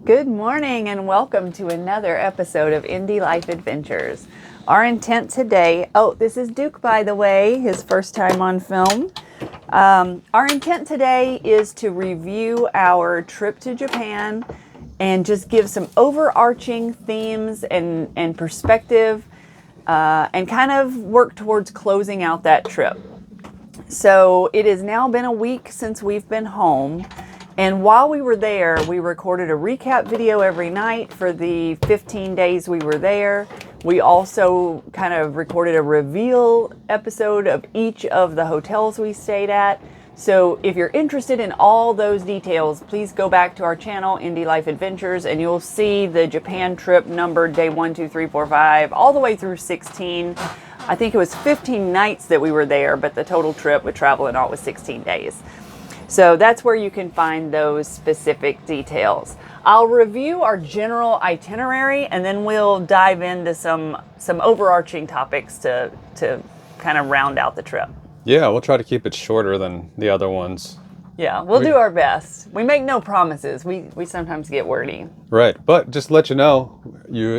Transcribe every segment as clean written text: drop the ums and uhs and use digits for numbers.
Good morning and welcome to another episode of Indie Life Adventures. Our intent today, this is Duke, by the way, his first time on film. Our intent today is to review our trip to Japan and just give some overarching themes and perspective and kind of work towards closing out that trip. So it has now been a week since we've been home. And while we were there, we recorded a recap video every night for the 15 days we were there. We also kind of recorded a reveal episode of each of the hotels we stayed at. So if you're interested in all those details, please go back to our channel, Indie Life Adventures, and you'll see the Japan trip numbered day 1, 2, 3, 4, 5, all the way through 16. I think it was 15 nights that we were there, but the total trip with travel and all was 16 days. So that's where you can find those specific details. I'll review our general itinerary and then we'll dive into some overarching topics to kind of round out the trip. Yeah, we'll try to keep it shorter than the other ones. Yeah, we'll do our best. We make no promises. We sometimes get wordy. Right, but just to let you know,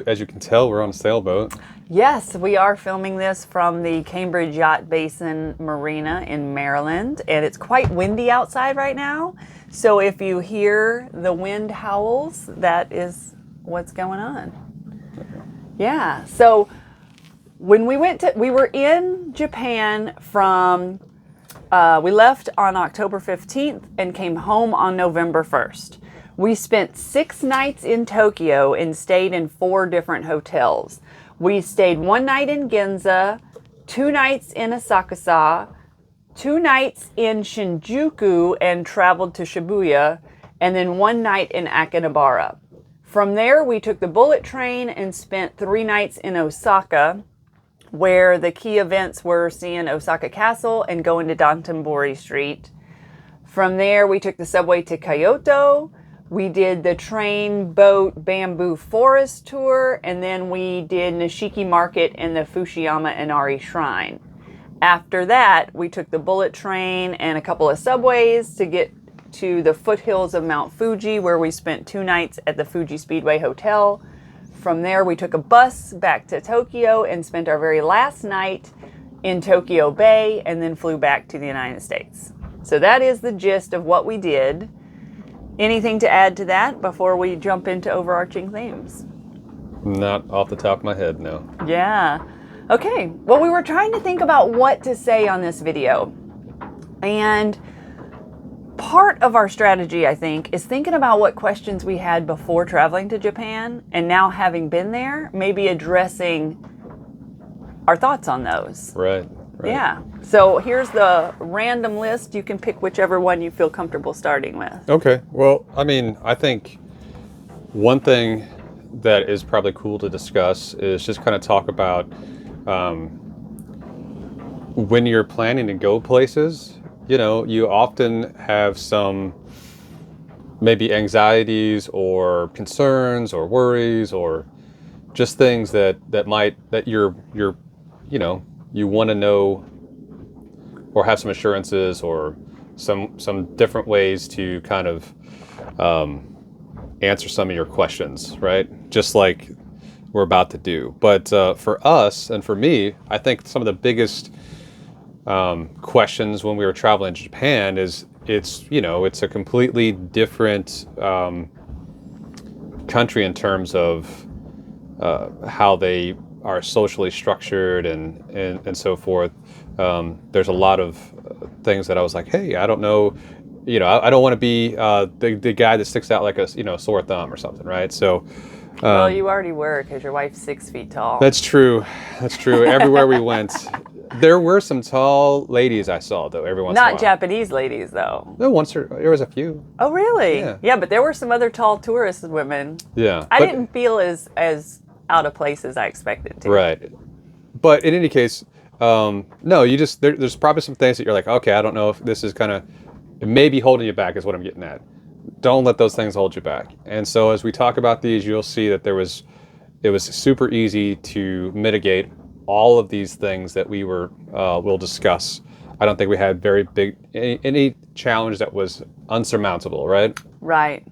as you can tell, we're on a sailboat. Yes, we are filming this from the Cambridge Yacht Basin Marina in Maryland, and it's quite windy outside right now. So if you hear the wind howls, that is what's going on. Yeah, so when we were in Japan from, we left on October 15th and came home on November 1st. We spent 6 nights in Tokyo and stayed in 4 different hotels. We stayed 1 night in Ginza, 2 nights in Asakusa, 2 nights in Shinjuku and traveled to Shibuya, and then 1 night in Akihabara. From there, we took the bullet train and spent 3 nights in Osaka, where the key events were seeing Osaka Castle and going to Dotonbori Street. From there, we took the subway to Kyoto. We did the train, boat, bamboo forest tour, and then we did Nishiki Market and the Fushiyama Inari Shrine. After that, we took the bullet train and a couple of subways to get to the foothills of Mount Fuji, where we spent 2 nights at the Fuji Speedway Hotel. From there, we took a bus back to Tokyo and spent our very last night in Tokyo Bay, and then flew back to the United States. So that is the gist of what we did. Anything to add to that before we jump into overarching themes? Not off the top of my head, no. Yeah. Okay. Well, we were trying to think about what to say on this video. And part of our strategy, I think, is thinking about what questions we had before traveling to Japan, and now having been there, maybe addressing our thoughts on those. Right. Yeah. So here's the random list. You can pick whichever one you feel comfortable starting with. Okay. Well, I mean, I think one thing that is probably cool to discuss is just kind of talk about when you're planning to go places, you often have some maybe anxieties or concerns or worries or just things that you want to know or have some assurances or some different ways to kind of answer some of your questions, right? Just like we're about to do. But for us and for me, I think some of the biggest questions when we were traveling to Japan is it's a completely different country in terms of how they are socially structured and so forth. There's a lot of things that I was like, hey, I don't know, I don't want to be the guy that sticks out like a sore thumb or something, right? So, well, you already were because your wife's 6 feet tall. That's true. Everywhere we went, there were some tall ladies I saw though. Every once in a while. Not Japanese ladies though. No, there was a few. Oh, really? Yeah, but there were some other tall tourist women. Yeah, I didn't feel as out of place as I expected to. Right. But in any case, no, there's probably some things that you're like, okay, I don't know if this is it may be holding you back is what I'm getting at. Don't let those things hold you back. And so as we talk about these, you'll see that it was super easy to mitigate all of these things that we'll discuss. I don't think we had any challenge that was unsurmountable, right? Right.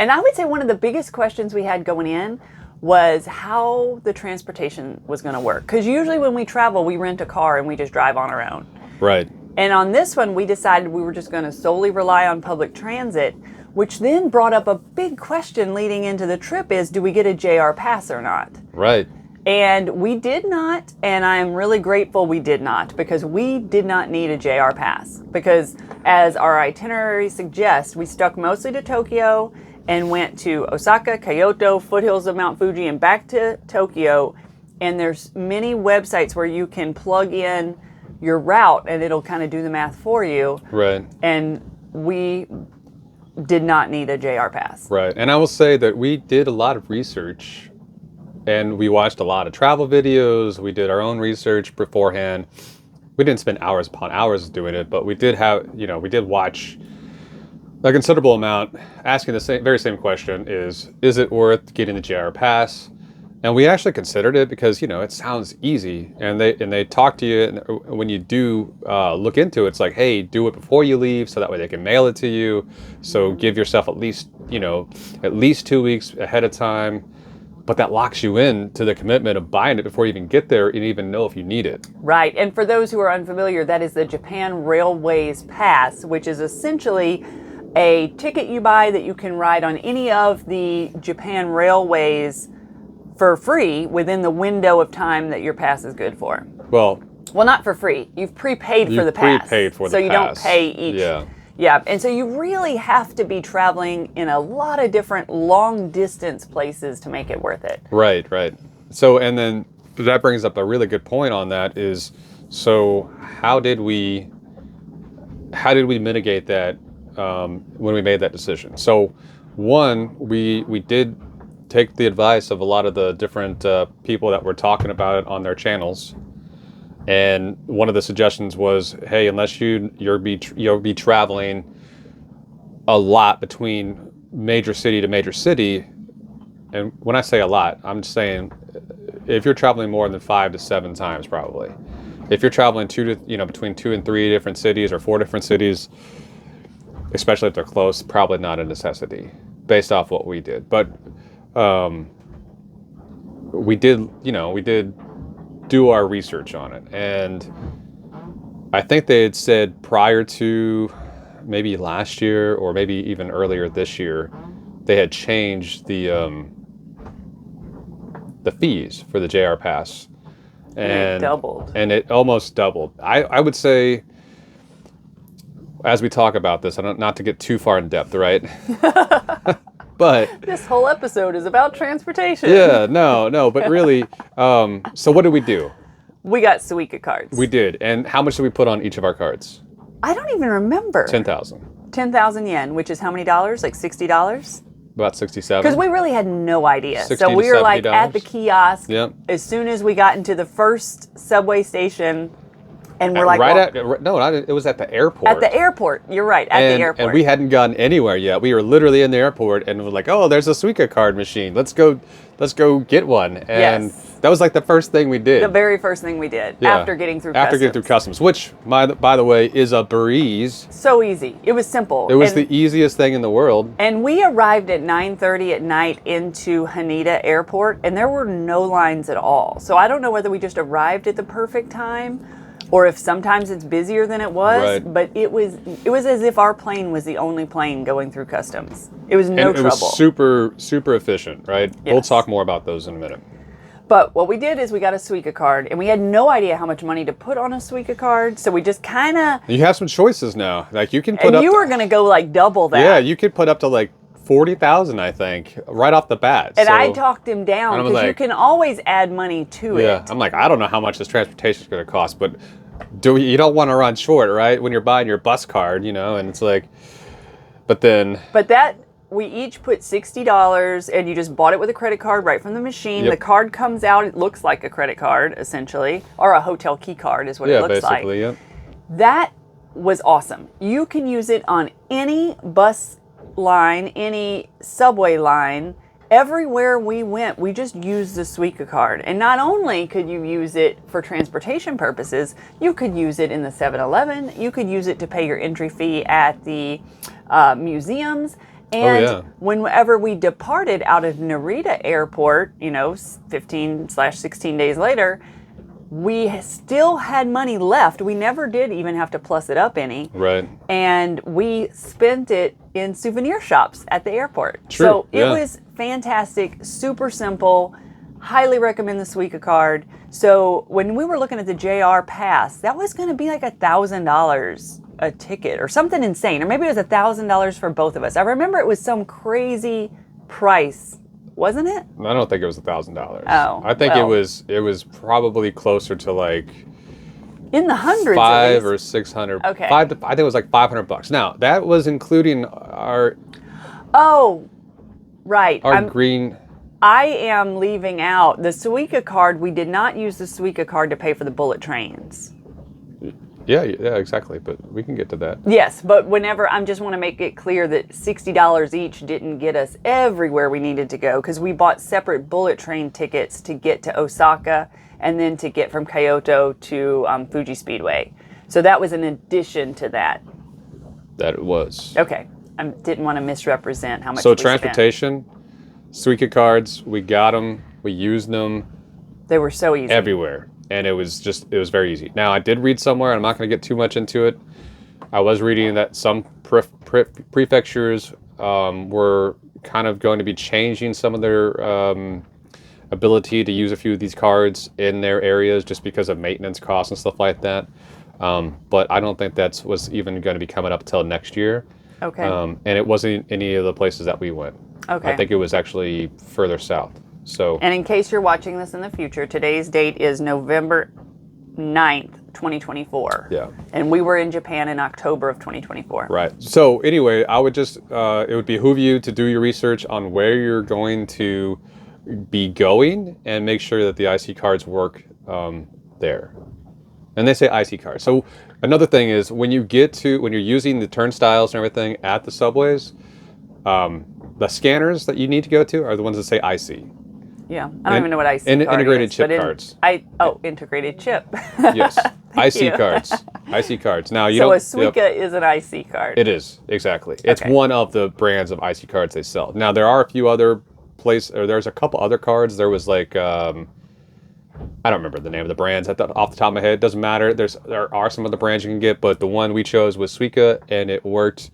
And I would say one of the biggest questions we had going in was how the transportation was going to work. Because usually when we travel, we rent a car and we just drive on our own. Right. And on this one, we decided we were just going to solely rely on public transit, which then brought up a big question leading into the trip is, do we get a JR pass or not? Right. And we did not, and I'm really grateful we did not, because we did not need a JR pass. Because as our itinerary suggests, we stuck mostly to Tokyo and went to Osaka, Kyoto, foothills of Mount Fuji, and back to Tokyo. And there's many websites where you can plug in your route and it'll kind of do the math for you. Right. And we did not need a JR pass. Right. And I will say that we did a lot of research and we watched a lot of travel videos. We did our own research beforehand. We didn't spend hours upon hours doing it, but we did have, we did watch a considerable amount asking the very same question is it worth getting the JR pass? And we actually considered it because, it sounds easy and they talk to you. And when you do look into it, it's like, hey, do it before you leave so that way they can mail it to you. So give yourself at least 2 weeks ahead of time. But that locks you in to the commitment of buying it before you even get there and even know if you need it. Right. And for those who are unfamiliar, that is the Japan Railways Pass, which is essentially a ticket you buy that you can ride on any of the Japan railways for free within the window of time that your pass is good for. Well, not for free. You've prepaid for the pass. Prepaid for the so pass. You don't pay each. Yeah. Yeah, and so you really have to be traveling in a lot of different long distance places to make it worth it. Right. So, and then that brings up a really good point on that is, so how did we mitigate that when we made that decision? So one, we did take the advice of a lot of the different people that were talking about it on their channels. And one of the suggestions was, hey, unless you'll be traveling a lot between major city to major city, and when I say a lot, I'm just saying if you're traveling more than 5 to 7 times, probably. If you're traveling between 2 and 3 different cities or 4 different cities, especially if they're close, probably not a necessity based off what we did. But we did do our research on it, and I think they had said prior to maybe last year or maybe even earlier this year, they had changed the fees for the JR Pass, And it doubled. And it almost doubled. I would say, as we talk about this, not to get too far in depth, right? But this whole episode is about transportation. Yeah, no, but really, so what did we do? We got Suica cards. We did. And how much did we put on each of our cards? I don't even remember. 10,000. 10,000 yen, which is how many dollars? Like $60? About 67. Because we really had no idea. 60 So to we were like $70. at the kiosk. Yep. As soon as we got into the first subway station, and we're like, it was at the airport. At the airport. You're right, at the airport. And we hadn't gotten anywhere yet. We were literally in the airport, and we're like, oh, there's a Suica card machine. Let's go get one. And that was like the first thing we did. The very first thing we did after getting through customs. After getting through customs, which, by the way, is a breeze. So easy. It was simple. It was the easiest thing in the world. And we arrived at 9:30 at night into Haneda Airport, and there were no lines at all. So I don't know whether we just arrived at the perfect time, or if sometimes it's busier than it was. Right. But it was as if our plane was the only plane going through customs. It was no trouble. It was super, super efficient, right? Yes. We'll talk more about those in a minute. But what we did is we got a Suica card, and we had no idea how much money to put on a Suica card, so we just kind of... You have some choices now. Like, you can put and up... you were going to go, like, double that. Yeah, you could put up to, like, 40,000, I think, right off the bat. And I talked him down, because you can always add money to it. Yeah, I'm like, I don't know how much this transportation is going to cost, but you don't want to run short, right? When you're buying your bus card, and it's like... But that... We each put $60, and you just bought it with a credit card right from the machine. Yep. The card comes out. It looks like a credit card, essentially, or a hotel key card is what it looks like. Yeah, basically, That was awesome. You can use it on any bus line, any subway line. Everywhere we went, we just used the Suica card. And not only could you use it for transportation purposes, you could use it in the 7-Eleven. You could use it to pay your entry fee at the museums. And yeah. whenever we departed out of Narita Airport, 15/16 days later, we still had money left. We never did even have to plus it up any. Right. And we spent it in souvenir shops at the airport. True, So it yeah. was fantastic, super simple. Highly recommend the Suica card. So when we were looking at the JR Pass, that was going to be like $1,000 a ticket or something insane. Or maybe it was $1,000 for both of us. I remember it was some crazy price, wasn't it? I don't think it was $1,000. Oh, I think well. it was probably closer to like In the hundreds. at 500 least. or 600. Okay. I think it was like $500. Now that was including our Oh, right. green. I am leaving out the Suica card. We did not use the Suica card to pay for the bullet trains. Yeah, exactly. But we can get to that. Yes, but whenever, I just want to make it clear that $60 each didn't get us everywhere we needed to go, because we bought separate bullet train tickets to get to Osaka and then to get from Kyoto to Fuji Speedway. So that was in addition to that. That it was. Okay, I didn't want to misrepresent how much So we spent. transportation, Suica cards, we got them, we used them They were so easy. everywhere, and it was very easy. Now I did read somewhere, and I'm not going to get too much into it. I was reading that some prefectures were kind of going to be changing some of their ability to use a few of these cards in their areas just because of maintenance costs and stuff like that. But I don't think that was even going to be coming up until next year. Okay. And it wasn't any of the places that we went. Okay. I think it was actually further south. So And in case you're watching this in the future, today's date is November 9th, 2024. yeah. And we were in Japan in October of 2024. Right. So anyway, I would just it would behoove you to do your research on where you're going to be going and make sure that the IC cards work there. And they say IC cards. So another thing is when you're using the turnstiles and everything at the subways, the scanners that you need to go to are the ones that say IC. Yeah. I don't even know what IC card integrated is, chip but cards. Integrated chip. Yes. Thank IC you. cards. IC cards. Now you So don't. a Suica is an IC card. It is, exactly. It's Okay. one of the brands of IC cards they sell. Now there are a few other there's a couple other cards. There was like I don't remember the name of the brands off the top of my head. It doesn't matter. There are some other brands you can get, but the one we chose was Suica, and it worked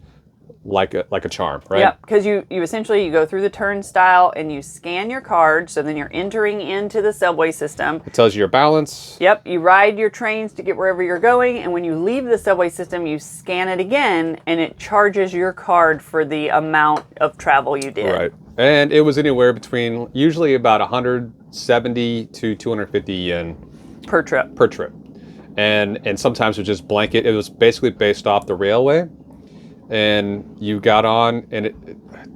like a charm, right? Yep, because you essentially you go through the turnstile and you scan your card, so then you're entering into the subway system. It tells you your balance. Yep, you ride your trains to get wherever you're going, and when you leave the subway system, you scan it again, and it charges your card for the amount of travel you did. Right. And it was anywhere between usually about 170 to 250 yen Per trip. per trip. And sometimes it was just blanket. It was basically based off the railway. And you got on, and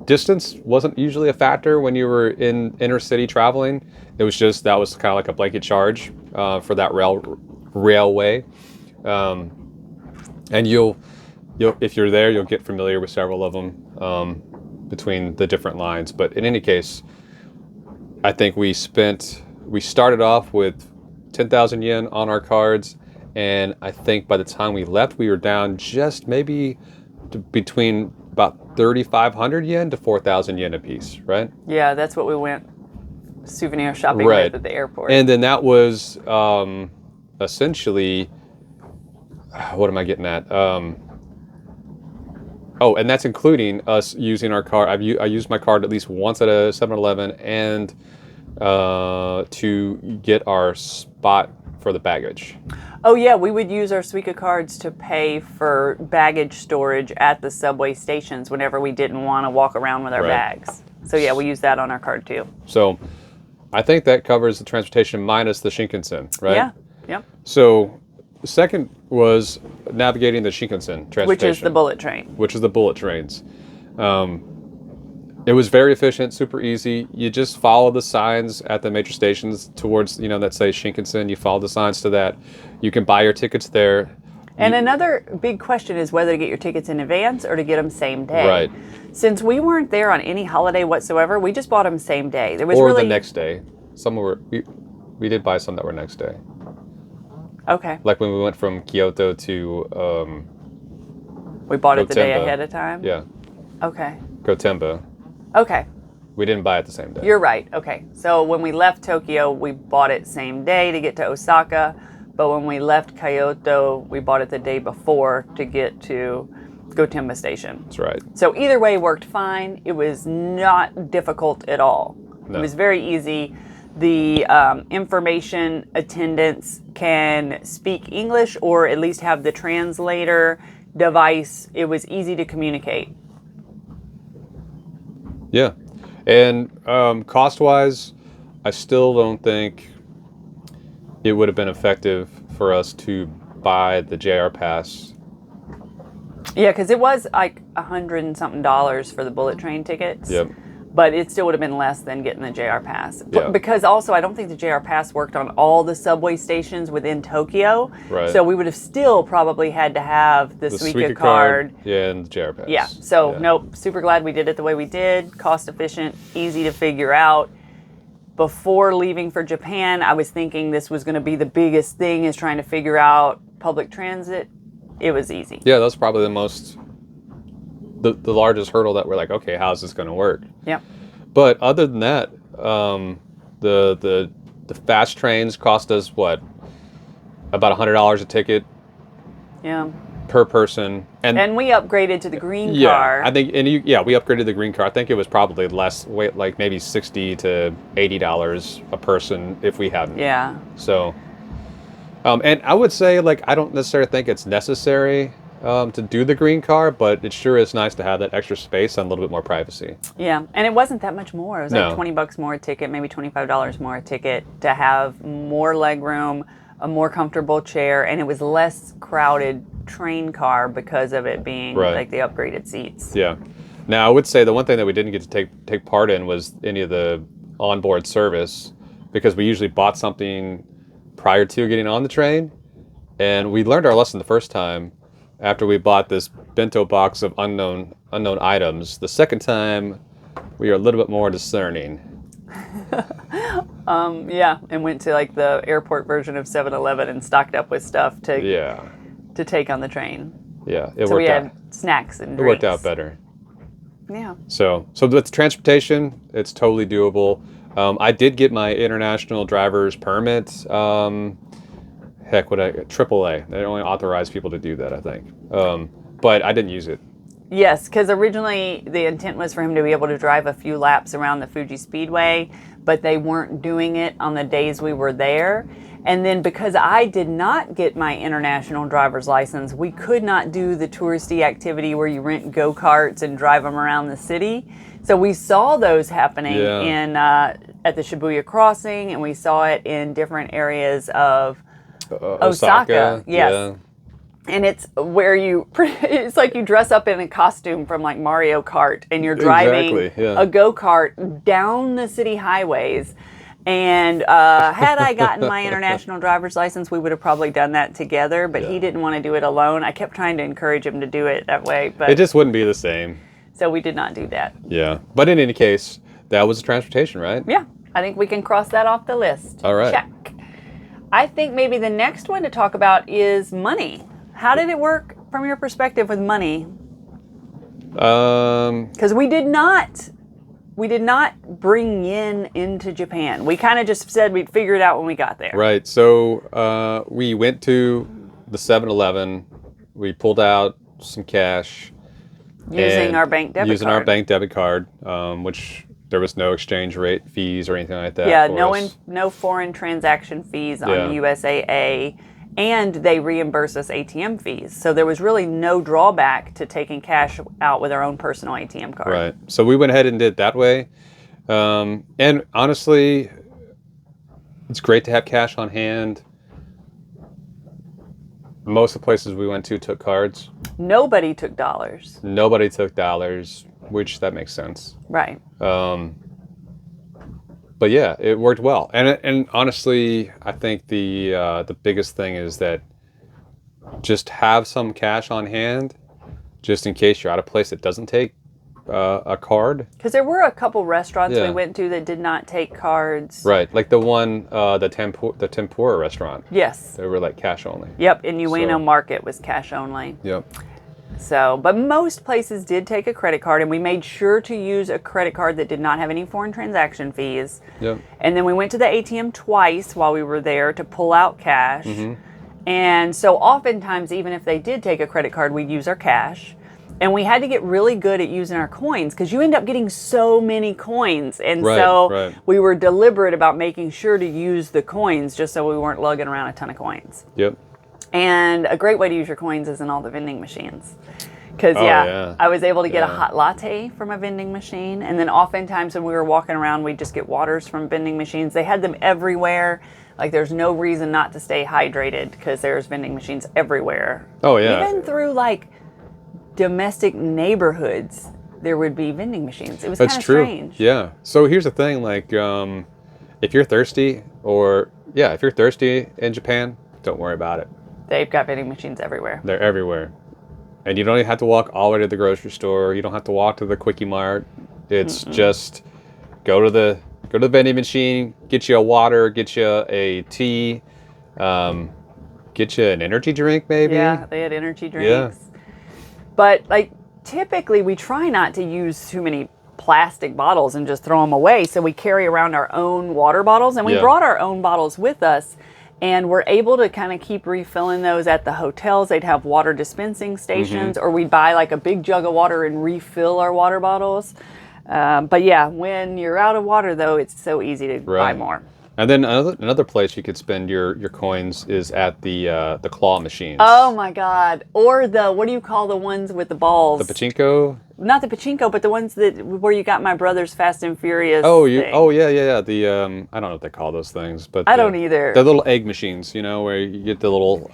distance wasn't usually a factor when you were in inner city traveling. It was just, that was kind of like a blanket charge for that railway. And you'll if you're there, you'll get familiar with several of them between the different lines. But in any case, I think we started off with 10,000 yen on our cards, and I think by the time we left, we were down just maybe between about 3,500 yen to 4,000 yen a piece, right? Yeah, that's what we went souvenir shopping Right. with at the airport. And then that was essentially, what am I getting at? And that's including us using our card. I used my card at least once at a 7-Eleven and to get our spot for the baggage. Oh yeah, we would use our Suica cards to pay for baggage storage at the subway stations whenever we didn't want to walk around with our Right. bags. So yeah, we use that on our card too. So I think that covers the transportation minus the Shinkansen, right? Yeah. Yep. So the second was navigating the Shinkansen transportation. Which is the bullet train. Which is the bullet trains. It was very efficient, super easy. You just follow the signs at the major stations towards, that say Shinkansen. You follow the signs to that. You can buy your tickets there. And another big question is whether to get your tickets in advance or to get them same day. Right. Since we weren't there on any holiday whatsoever, we just bought them same day. There was Or really the next day. Some were, we did buy some that were next day. Okay. Like when we went from Kyoto to We bought it the day Gotemba. ahead of time. Yeah. Okay. Gotemba. Okay. We didn't buy it the same day. You're right. Okay. So when we left Tokyo, we bought it same day to get to Osaka. But when we left Kyoto, we bought it the day before to get to Gotemba Station. That's right. So either way worked fine. It was not difficult at all. No. It was very easy. The information attendants can speak English or at least have the translator device. It was easy to communicate. Yeah. And cost-wise, I still don't think it would have been effective for us to buy the JR Pass. Yeah, because it was like $100 and something for the bullet train tickets. Yep. But it still would have been less than getting the JR Pass. Yeah. Because also, I don't think the JR Pass worked on all the subway stations within Tokyo. Right. So we would have still probably had to have the Suica card. Yeah, and the JR Pass. Yeah. So, Yeah. nope, super glad we did it the way we did. Cost efficient, easy to figure out. Before leaving for Japan, I was thinking this was going to be the biggest thing, is trying to figure out public transit. It was easy. Yeah, that's probably the largest hurdle that we're like, okay, how's this going to work? Yep. But other than that, the fast trains cost us what, about $100 a ticket Yeah. per person, And we upgraded to the green yeah, car. I think, we upgraded the green car. I think it was probably less, like maybe $60 to $80 a person if we hadn't. Yeah. So, and I would say, like, I don't necessarily think it's necessary to do the green car, but it sure is nice to have that extra space and a little bit more privacy. Yeah, and it wasn't that much more. It was No. like $20 more a ticket, maybe $25 more a ticket to have more leg room, a more comfortable chair, and it was less crowded train car because of it being Right. like the upgraded seats. Yeah. Now, I would say the one thing that we didn't get to take part in was any of the onboard service, because we usually bought something prior to getting on the train, and we learned our lesson the first time after we bought this bento box of unknown items. The second time, we are a little bit more discerning. Yeah, and went to like the airport version of 7-Eleven and stocked up with stuff Yeah. to take on the train. Yeah. It So we worked out. had snacks and It drinks. worked out better. Yeah. So with transportation, it's totally doable. I did get my international driver's permit. AAA. They only authorize people to do that, I think. But I didn't use it. Yes, because originally the intent was for him to be able to drive a few laps around the Fuji Speedway, but they weren't doing it on the days we were there. And then because I did not get my international driver's license, we could not do the touristy activity where you rent go-karts and drive them around the city. So we saw those happening in at the Shibuya Crossing, and we saw it in different areas of Osaka. Yes. Yeah. And it's where it's like you dress up in a costume from like Mario Kart and you're driving Exactly, yeah. a go-kart down the city highways. And had I gotten my international driver's license, we would have probably done that together, but he didn't want to do it alone. I kept trying to encourage him to do it that way, but It just wouldn't be the same. so we did not do that. Yeah. But in any case, that was transportation, right? Yeah, I think we can cross that off the list. All right. Check. I think maybe the next one to talk about is money. How did it work from your perspective with money? Because we did not bring yen into Japan. We kind of just said we'd figure it out when we got there. Right. So we went to the 7-Eleven. We pulled out some cash. Using and our bank debit using card. our bank debit card, which there was no exchange rate fees or anything like that. Yeah, for us. no foreign transaction fees on Yeah. USAA, and they reimburse us ATM fees. So there was really no drawback to taking cash out with our own personal ATM card. Right. So we went ahead and did it that way. And honestly, it's great to have cash on hand. Most of the places we went to took cards. Nobody took dollars. Nobody took dollars, which that makes sense. Right. But yeah, it worked well. And honestly, I think the biggest thing is that just have some cash on hand, just in case you're at a place that doesn't take a card. Because there were a couple restaurants Yeah. we went to that did not take cards. Right, like the one, the tempura restaurant. Yes. They were like cash only. Yep. In Ueno So- Market was cash only. Yep. So, but most places did take a credit card, and we made sure to use a credit card that did not have any foreign transaction fees. Yep. And then we went to the ATM twice while we were there to pull out cash. And so oftentimes, even if they did take a credit card, we'd use our cash. And we had to get really good at using our coins because you end up getting so many coins. And Right. we were deliberate about making sure to use the coins just so we weren't lugging around a ton of coins. Yep. And a great way to use your coins is in all the vending machines. Because, yeah. I was able to get a Yeah. hot latte from a vending machine. And then oftentimes when we were walking around, we'd just get waters from vending machines. They had them everywhere. Like, there's no reason not to stay hydrated because there's vending machines everywhere. Oh, yeah. Even through, like, domestic neighborhoods, there would be vending machines. It was kind That's of true. strange. Yeah. So here's the thing, like, if you're thirsty if you're thirsty in Japan, don't worry about it. They've got vending machines everywhere. They're everywhere. And you don't even have to walk all the way to the grocery store. You don't have to walk to the Quickie Mart. It's just go to the vending machine, get you a water, get you a tea, get you an energy drink maybe. Yeah, they had energy drinks. But, like, typically we try not to use too many plastic bottles and just throw them away. So we carry around our own water bottles, and we Yeah. brought our own bottles with us. And we're able to kind of keep refilling those at the hotels. They'd have water dispensing stations, or we'd buy like a big jug of water and refill our water bottles. But yeah, when you're out of water, though, it's so easy to buy Right. more. And then another place you could spend your coins is at the claw machines. Oh my God! Or what do you call the ones with the balls? The pachinko. Not the pachinko, but the ones where you got my brother's Fast and Furious. thing. Yeah. The I don't know what they call those things, but I don't either. The little egg machines, where you get the little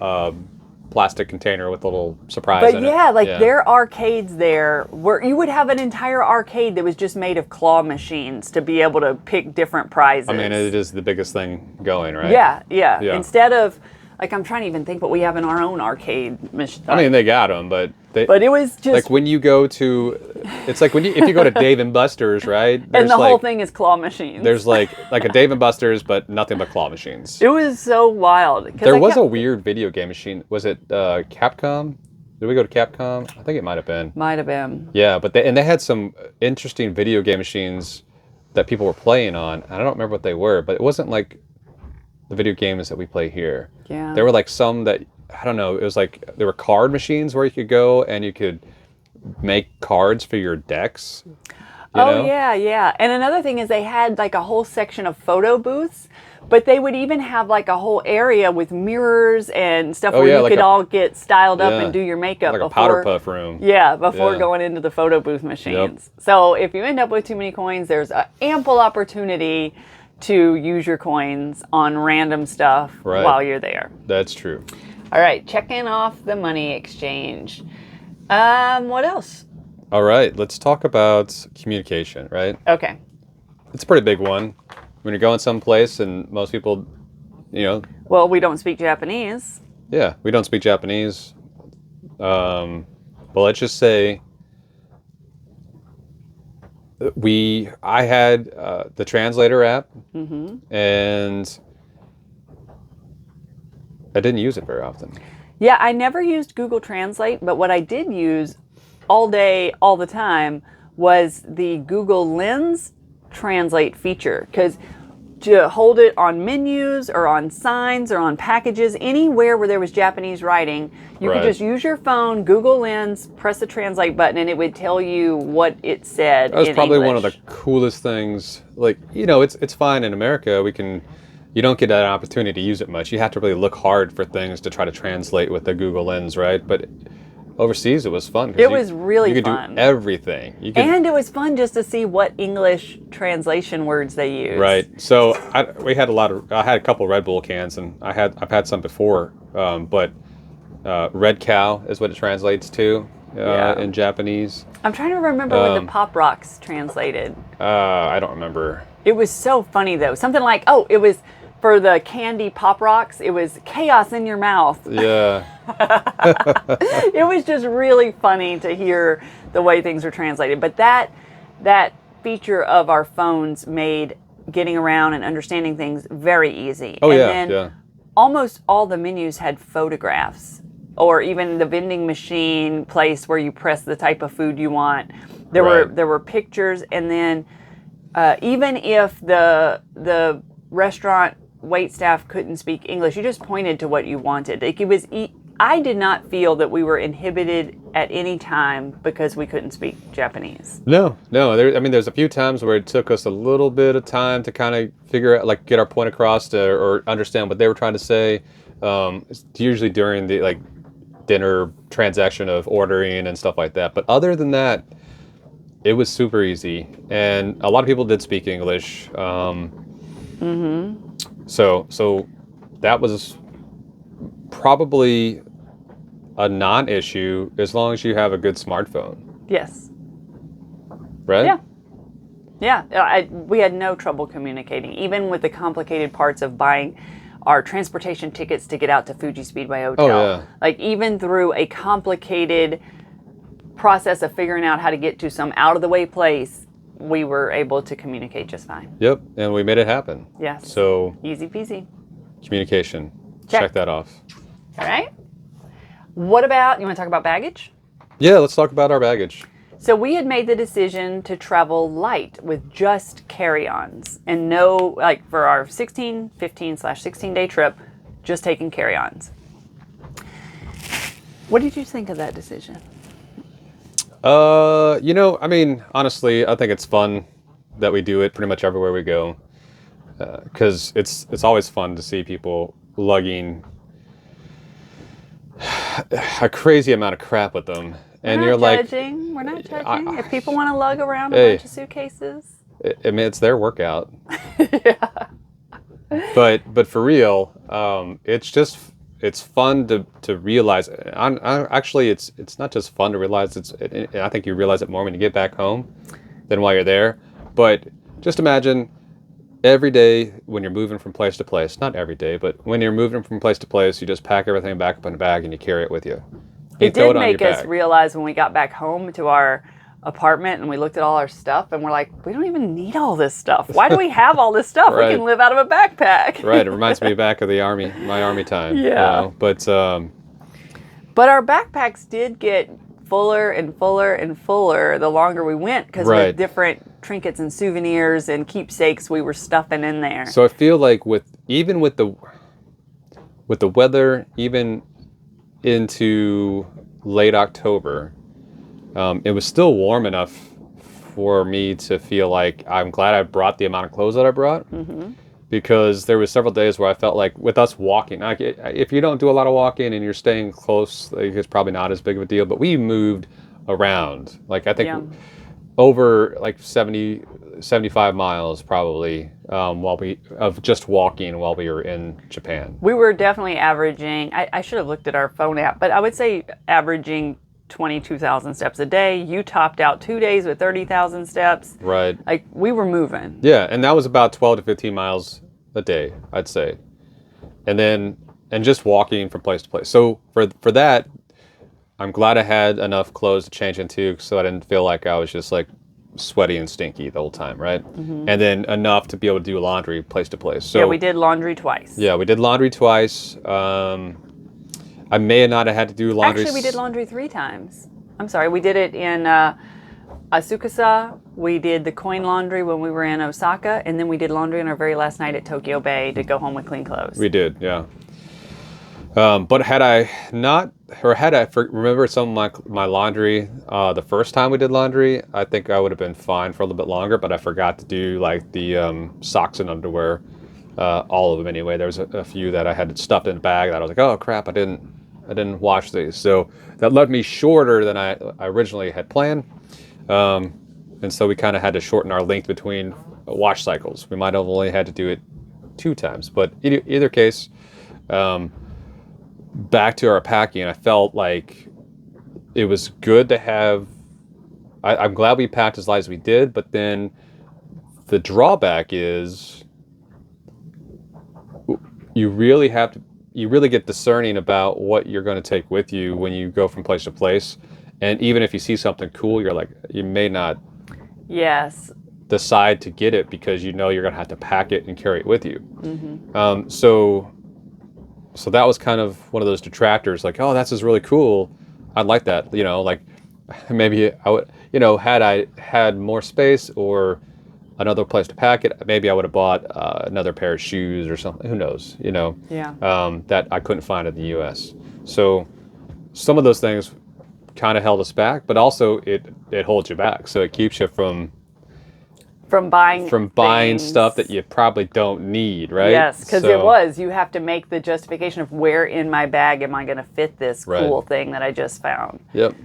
plastic container with a little surprise But in yeah, it. like there are arcades there where you would have an entire arcade that was just made of claw machines to be able to pick different prizes. I mean, it is the biggest thing going, right? Yeah. Yeah. Instead of, like, I'm trying to even think what we have in our own arcade machine. I mean, they got them, but it was just like when you go to, it's like if you go to Dave and Buster's, right? and the whole thing is claw machines. There's like a Dave and Buster's, but nothing but claw machines. It was so wild. 'Cause There I was a kept- weird video game machine. Was it Capcom? Did we go to Capcom? I think it might have been. Might have been. Yeah, but they had some interesting video game machines that people were playing on. I don't remember what they were, but it wasn't like the video games that we play here. Yeah. There were like some that, I don't know, it was like there were card machines where you could go and you could make cards for your decks. You know? Yeah. And another thing is they had like a whole section of photo booths, but they would even have like a whole area with mirrors and stuff where you like could a- all get styled up yeah, and do your makeup like a before. powder puff room. Yeah, before Yeah. going into the photo booth machines. So if you end up with too many coins, there's an ample opportunity to use your coins on random stuff Right. while you're there. That's true. All right, checking off the money exchange. What else? All right, let's talk about communication, right? Okay. It's a pretty big one. When you're going someplace and most people, Well, we don't speak Japanese. yeah, we don't speak Japanese. But let's just say I had the translator app, and I didn't use it very often. Yeah, I never used Google Translate, but what I did use all day, all the time, was the Google Lens Translate feature. Because to hold it on menus or on signs or on packages, anywhere where there was Japanese writing, you Right. could just use your phone, Google Lens, press the translate button, and it would tell you what it said. That was in probably one of the English. coolest things. Like, it's fine in America. You don't get that opportunity to use it much. You have to really look hard for things to try to translate with the Google Lens, right? But overseas, it was fun. 'Cause It was really you could fun. do everything. You could, And it was fun just to see what English translation words they use. right. So I had a couple Red Bull cans, and I've had some before. But Red Cow is what it translates to Yeah. in Japanese. I'm trying to remember what the Pop Rocks translated. I don't remember. It was so funny though. Something like, it was for the candy Pop Rocks, it was chaos in your mouth. Yeah. It was just really funny to hear the way things were translated. But that feature of our phones made getting around and understanding things very easy. Oh, and yeah, then yeah. almost all the menus had photographs or even the vending machine place where you press the type of food you want. There Right. were pictures, and then even if the restaurant wait staff couldn't speak English, you just pointed to what you wanted. Like, it was. I did not feel that we were inhibited at any time because we couldn't speak Japanese. No. There's a few times where it took us a little bit of time to kind of figure out, like, get our point across or understand what they were trying to say. It's usually during the like dinner transaction of ordering and stuff like that. But other than that, it was super easy, and a lot of people did speak English. So that was probably a non-issue as long as you have a good smartphone, Yes. right? Yeah. Yeah. We had no trouble communicating, even with the complicated parts of buying our transportation tickets to get out to Fuji Speedway Hotel. yeah. Like, even through a complicated process of figuring out how to get to some out-of-the-way place, we were able to communicate just fine. Yep, and we made it happen. Yes. So Easy peasy. communication, Check. check that off. All right. What about, you want to talk about baggage? Yeah, let's talk about our baggage. So we had made the decision to travel light with just carry-ons and no, like, for our 15/16 day trip, just taking carry-ons. What did you think of that decision? Honestly, I think it's fun that we do it pretty much everywhere we go, because it's always fun to see people lugging a crazy amount of crap with them, and you're like, We're not judging. If people want to lug around a Hey. bunch of suitcases. I mean, it's their workout. But for real, it's fun to realize. Actually, it's not just fun to realize. I think you realize it more when you get back home than while you're there. But just imagine every day when you're moving from place to place. Not every day, but when you're moving from place to place, you just pack everything back up in a bag and you carry it with you. You It throw did on make your us bag. realize when we got back home to our apartment and we looked at all our stuff and we're like, we don't even need all this stuff. Why do we have all this stuff? We Right. can live out of a backpack. Right, it reminds me back of my army time. Yeah. But But our backpacks did get fuller and fuller and fuller the longer we went, because Right. with different trinkets and souvenirs and keepsakes we were stuffing in there. so I feel like with the weather, even into late October, it was still warm enough for me to feel like I'm glad I brought the amount of clothes that I brought. Because there was several days where I felt like with us walking, like, if you don't do a lot of walking and you're staying close, like, it's probably not as big of a deal. But we moved around, like, I think Yeah. over like 70, 75 miles probably, of just walking while we were in Japan. We were definitely averaging, I should have looked at our phone app, but I would say averaging 22,000 steps a day. You topped out 2 days with 30,000 steps. Right. Like, we were moving. Yeah, and that was about 12 to 15 miles a day, I'd say. And just walking from place to place. So for that, I'm glad I had enough clothes to change into so I didn't feel like I was just like sweaty and stinky the whole time, right? And then enough to be able to do laundry place to place. So Yeah, we did laundry twice. Yeah, we did laundry twice. I may not have had to do laundry. Actually, we did laundry 3 times. I'm sorry, we did it in Asukasa. We did the coin laundry when we were in Osaka, and then we did laundry on our very last night at Tokyo Bay to go home with clean clothes. We did, yeah. But had I remembered some of my laundry the first time we did laundry, I think I would have been fine for a little bit longer. But I forgot to do like the socks and underwear, all of them anyway. There was a few that I had stuffed in a bag that I was like, oh crap, I didn't wash these. So that left me shorter than I originally had planned. And so we kind of had to shorten our length between wash cycles. We might have only had to do it 2 times, but either case, back to our packing, I felt like it was good to have. I'm glad we packed as light as we did, but then the drawback is you really get discerning about what you're going to take with you when you go from place to place. And even if you see something cool, you may not Yes. decide to get it because you know you're going to have to pack it and carry it with you. So So that was kind of one of those detractors, like, oh, that's just really cool. I'd like that, like maybe I would, had I had more space or another place to pack it, maybe I would have bought another pair of shoes or something. Who knows, Yeah. that I couldn't find in the U.S. So some of those things kind of held us back, but also it holds you back. So it keeps you from buying things. stuff that you probably don't need, right? Yes, because you have to make the justification of where in my bag am I going to fit this cool thing that I just found. Yep.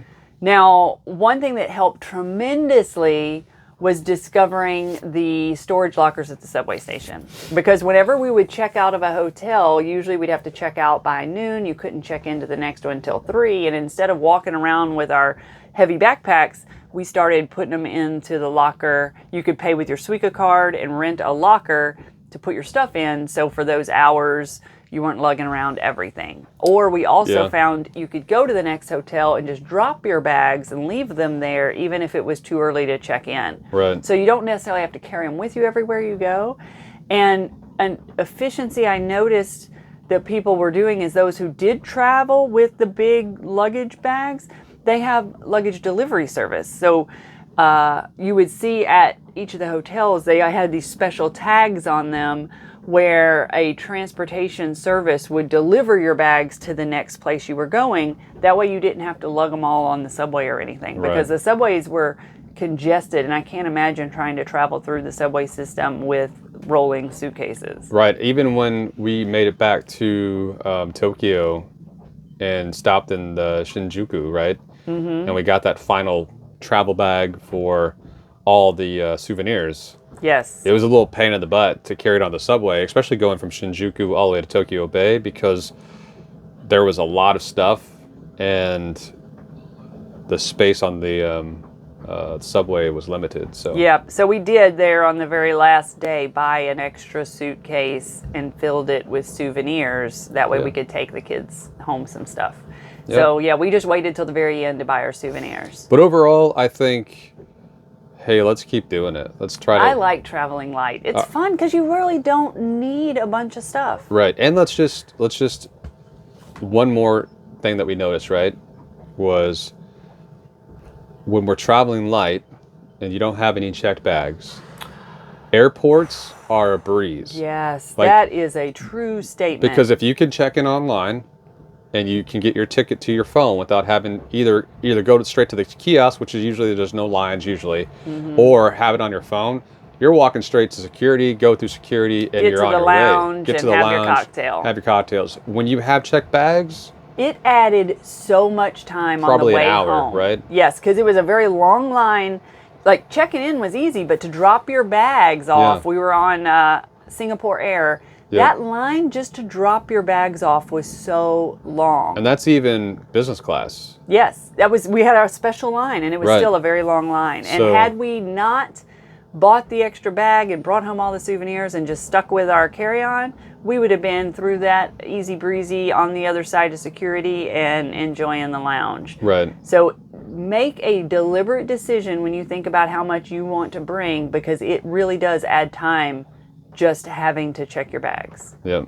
Now, one thing that helped tremendously was discovering the storage lockers at the subway station. Because whenever we would check out of a hotel, usually we'd have to check out by noon. You couldn't check into the next one until 3. And instead of walking around with our heavy backpacks, we started putting them into the locker. You could pay with your Suica card and rent a locker to put your stuff in. So for those hours, you weren't lugging around everything. Or we also found you could go to the next hotel and just drop your bags and leave them there, even if it was too early to check in. Right. So you don't necessarily have to carry them with you everywhere you go. And an efficiency I noticed that people were doing is those who did travel with the big luggage bags, they have luggage delivery service. So you would see at each of the hotels, they had these special tags on them where a transportation service would deliver your bags to the next place you were going. That way you didn't have to lug them all on the subway or anything, because the subways were congested, and I can't imagine trying to travel through the subway system with rolling suitcases. Right. Even when we made it back to Tokyo and stopped in the Shinjuku, right? Mm-hmm. And we got that final travel bag for all the souvenirs. Yes. It was a little pain in the butt to carry it on the subway, especially going from Shinjuku all the way to Tokyo Bay, because there was a lot of stuff and the space on the subway was limited. So Yep. So we did there on the very last day buy an extra suitcase and filled it with souvenirs. That way we could take the kids home some stuff. Yep. So yeah, we just waited till the very end to buy our souvenirs. But overall, I think, hey, let's keep doing it. Let's try to. I like traveling light. It's fun because you really don't need a bunch of stuff. Right. And let's just one more thing that we noticed, right, was when we're traveling light and you don't have any checked bags, airports are a breeze. Yes, that is a true statement. Because if you can check in online and you can get your ticket to your phone without having either go straight to the kiosk, which is usually there's no lines usually, or have it on your phone, you're walking straight to security, go through security, and you're on your way. Get to the lounge and have your cocktail. Have your cocktails. When you have checked bags, it added so much time on the way home. Probably an hour, right? Yes, because it was a very long line. Like, checking in was easy, but to drop your bags off, we were on Singapore Air. That line just to drop your bags off was so long. And that's even business class. Yes, we had our special line, and it was still a very long line. And had we not bought the extra bag and brought home all the souvenirs and just stuck with our carry-on, we would have been through that easy breezy on the other side of security and enjoying the lounge. Right. So make a deliberate decision when you think about how much you want to bring, because it really does add time just having to check your bags. Yep.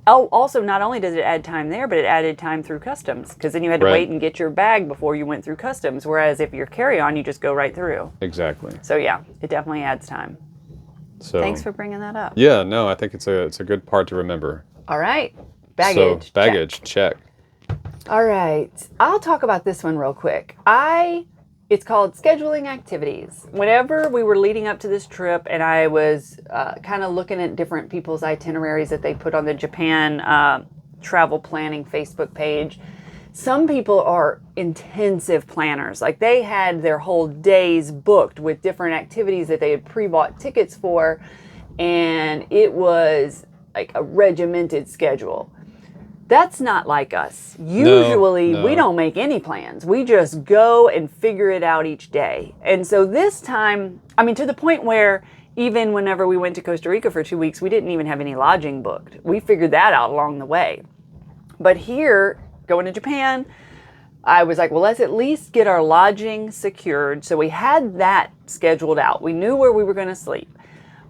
Oh, also, not only does it add time there, but it added time through customs, because then you had to wait and get your bag before you went through customs, whereas if you're carry-on, you just go right through. Exactly. So yeah, it definitely adds time. So thanks for bringing that up. Yeah, no, I think it's a good part to remember. All right. Baggage. So, baggage, check. All right. I'll talk about this one real quick. It's called scheduling activities. Whenever we were leading up to this trip and I was kind of looking at different people's itineraries that they put on the Japan travel planning Facebook page, some people are intensive planners. Like, they had their whole days booked with different activities that they had pre-bought tickets for, and it was like a regimented schedule. That's not like us. Usually, we don't make any plans. We just go and figure it out each day. And so this time, I mean, to the point where even whenever we went to Costa Rica for 2 weeks, we didn't even have any lodging booked. We figured that out along the way. But here, going to Japan, I was like, well, let's at least get our lodging secured. So we had that scheduled out. We knew where we were going to sleep.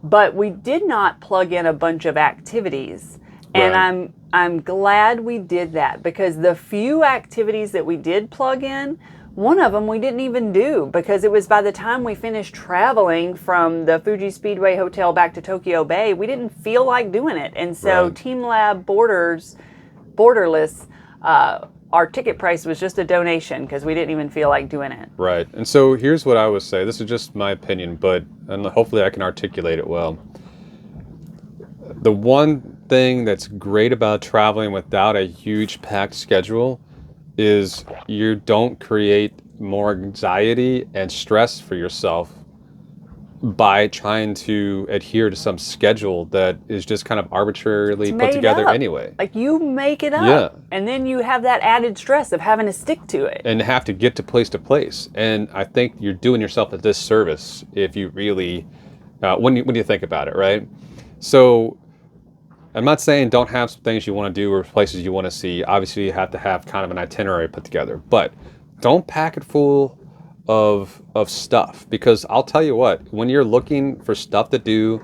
But we did not plug in a bunch of activities. And Right. I'm glad we did that, because the few activities that we did plug in, one of them we didn't even do because it was by the time we finished traveling from the Fuji Speedway Hotel back to Tokyo Bay, we didn't feel like doing it. And so Right. Team Lab Borderless, our ticket price was just a donation because we didn't even feel like doing it. Right. And so here's what I would say. This is just my opinion, but and hopefully I can articulate it well. The one thing that's great about traveling without a huge packed schedule is you don't create more anxiety and stress for yourself by trying to adhere to some schedule that is just kind of arbitrarily put Made together up. anyway. Like, you make it up. Yeah. And then you have that added stress of having to stick to it. And have to get to place to place. And I think you're doing yourself a disservice if you really, when you think about it, right? So I'm not saying don't have some things you want to do or places you want to see. Obviously, you have to have kind of an itinerary put together, but don't pack it full of stuff, because I'll tell you what, when you're looking for stuff to do,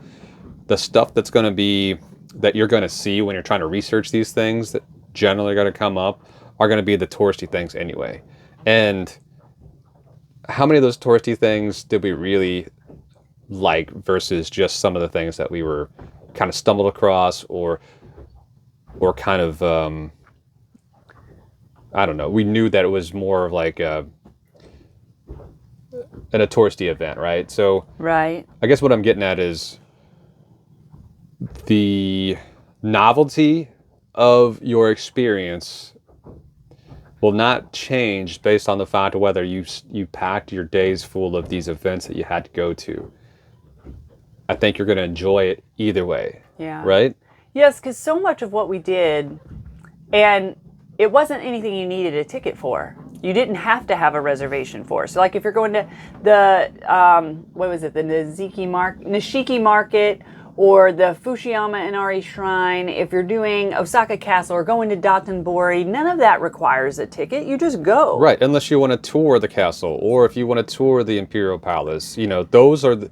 the stuff that's going to be that you're going to see when you're trying to research these things that generally are going to come up are going to be the touristy things anyway. And how many of those touristy things did we really like versus just some of the things that we were kind of stumbled across or kind of I don't know, we knew that it was more of like a touristy event, right? So Right. I guess what I'm getting at is the novelty of your experience will not change based on the fact of whether you packed your days full of these events that you had to go to. I think you're going to enjoy it either way. Yeah. Right? Yes, because so much of what we did, and it wasn't anything you needed a ticket for. You didn't have to have a reservation for. So, like, if you're going to the what was it, the Nishiki Market, or the Fushiyama Inari Shrine, if you're doing Osaka Castle or going to Dotonbori, none of that requires a ticket. You just go. Right, unless you want to tour the castle, or if you want to tour the Imperial Palace. Those are a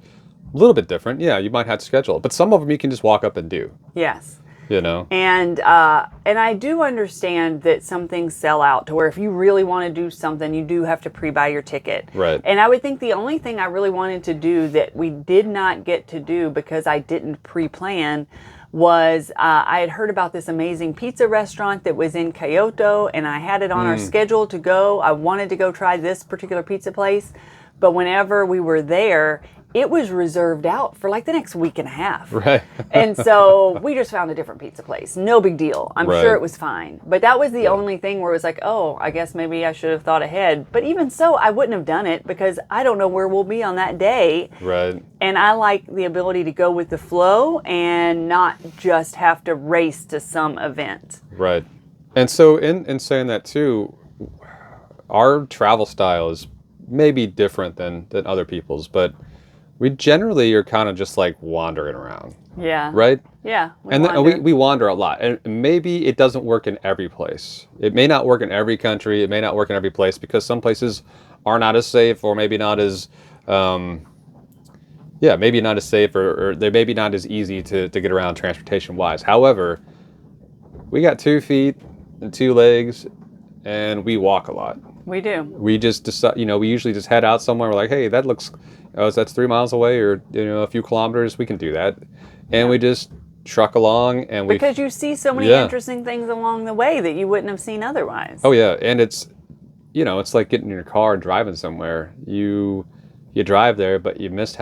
little bit different. Yeah, you might have to schedule it, but some of them you can just walk up and do. Yes. And I do understand that some things sell out to where if you really want to do something, you do have to pre-buy your ticket. Right. And I would think the only thing I really wanted to do that we did not get to do because I didn't pre-plan was I had heard about this amazing pizza restaurant that was in Kyoto, and I had it on our schedule to go. I wanted to go try this particular pizza place, but whenever we were there, it was reserved out for like the next week and a half. Right. And so we just found a different pizza place. No big deal. I'm Right. sure it was fine. But that was the only thing where it was like, oh, I guess maybe I should have thought ahead. But even so, I wouldn't have done it because I don't know where we'll be on that day. Right. And I like the ability to go with the flow and not just have to race to some event. Right. And so in saying that too, our travel style is maybe different than other people's, but we generally are kind of just like wandering around, Yeah. right? Yeah. And wander. we wander a lot, and maybe it doesn't work in every place. It may not work in every country. It may not work in every place because some places are not as safe, or maybe not as, maybe not as safe, or they maybe not as easy to get around transportation wise. However, we got 2 feet and 2 legs, and we walk a lot. We do. We just decide, we usually just head out somewhere. We're like, hey, that looks, that's 3 miles away, or a few kilometers. We can do that, and we just truck along, and Because you see so many Yeah. interesting things along the way that you wouldn't have seen otherwise. Oh yeah, and it's like getting in your car and driving somewhere. You drive there, but you missed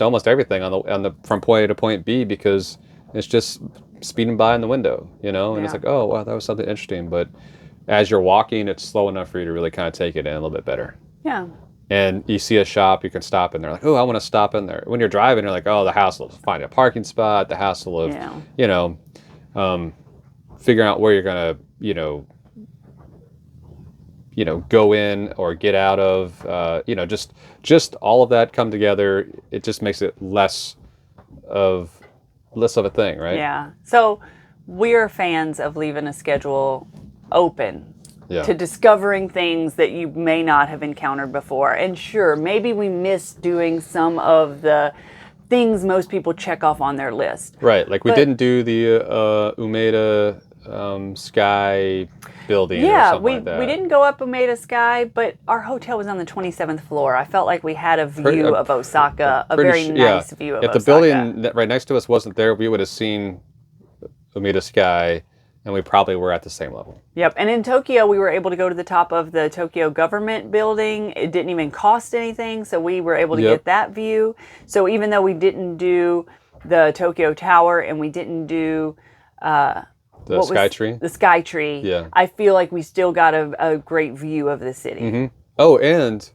almost everything on the from point A to point B because it's just speeding by in the window, and it's Yeah. like, oh wow, that was something interesting. But as you're walking, it's slow enough for you to really kind of take it in a little bit better. Yeah. And you see a shop, you can stop in there. Like, oh, I want to stop in there. When you're driving, you're like, oh, the hassle of finding a parking spot, the hassle of, figuring out where you're gonna, go in or get out of. Just all of that come together. It just makes it less of a thing, right? Yeah. So we're fans of leaving a schedule open Yeah. to discovering things that you may not have encountered before. And sure, maybe we missed doing some of the things most people check off on their list. Right. Like we But- didn't do the Umeda Sky building or Yeah, something like that. we didn't go up Umeda Sky, but our hotel was on the 27th floor. I felt like we had a view of Osaka, a very nice view of If Osaka. the building right next to us wasn't there, we would have seen Umeda Sky, and we probably were at the same level. Yep, and in Tokyo, we were able to go to the top of the Tokyo government building. It didn't even cost anything, so we were able to Yep. get that view. So even though we didn't do the Tokyo Tower and we didn't do The Skytree. the Skytree, Yeah. I feel like we still got a great view of the city. Oh, and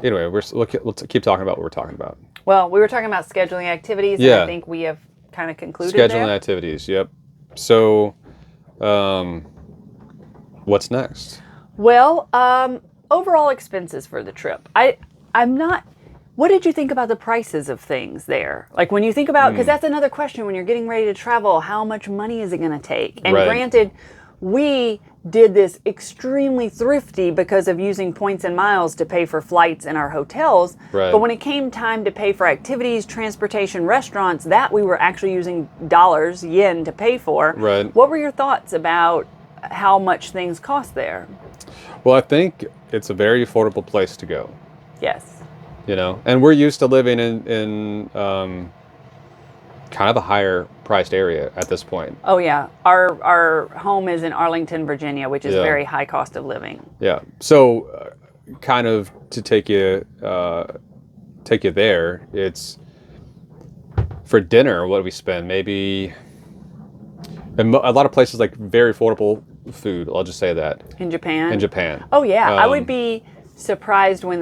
anyway, we'll keep talking about what we're talking about. Well, we were talking about scheduling activities, and Yeah. I think we have kind of concluded Scheduling there. activities. Yep. So, what's next? Well, overall expenses for the trip. I'm not. What did you think about the prices of things there? Like when you think about, because that's another question when you're getting ready to travel, how much money is it going to take? And Right. granted, we did this extremely thrifty because of using points and miles to pay for flights and our hotels. Right. But when it came time to pay for activities, transportation, restaurants, that we were actually using dollars, yen, to pay for. Right. What were your thoughts about how much things cost there? Well, I think it's a very affordable place to go. Yes. You know, and we're used to living in kind of a higher priced area at this point. Oh yeah, our home is in Arlington, Virginia, which is Yeah. very high cost of living. Yeah. So, kind of to take you there, it's for dinner. What do we spend? Maybe and a lot of places like very affordable food. I'll just say that In Japan. in Japan. Oh yeah, I would Um, be surprised when